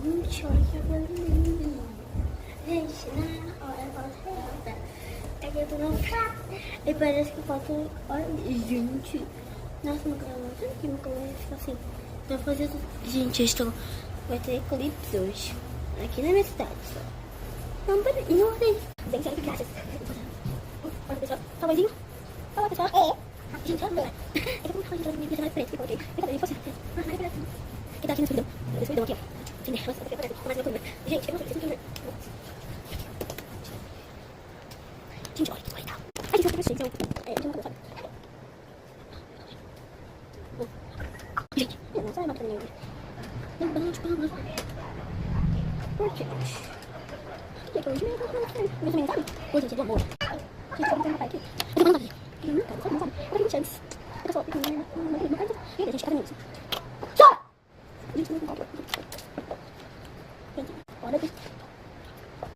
Gente, olha que barulho. Gente, na hora falta. É que eu tô no carro. E parece que falta. Olha, gente. Nossa, meu cabelo não tem que meu cabelo fica assim. Tô fazendo. Gente, vai ter eclipse hoje. Aqui na minha cidade. Não, peraí, não sei. Gente, olha que graça. Olha, pessoal. Tamanhozinho. Olha, pessoal. Gente, olha. É que eu vou falar de minha vida mais preta que eu coloquei. Eu falei, você. Que tá aqui na escuridão. Na escuridão aqui, ó. Gente, nossa, eu vou mais uma coisa. Gente, eu não sei se vocês estão vendo. Gente, olha que legal. Ai, gente, eu vou ter eu tenho uma coisa, sabe? Gente, eu não sei mais pra ninguém. Não bate palmas. Por quê? Que hoje eu vou fazer meus amigos, sabe? Hoje, gente, do amor. Gente, eu vou ter uma pai aqui. Eu tô falando aqui. Eu nunca, sabe? Eu tenho chance. Eu só fico no canto. E a gente tá fazendo isso. Tchau! Gente, não tem qualquer. Gente, olha aqui.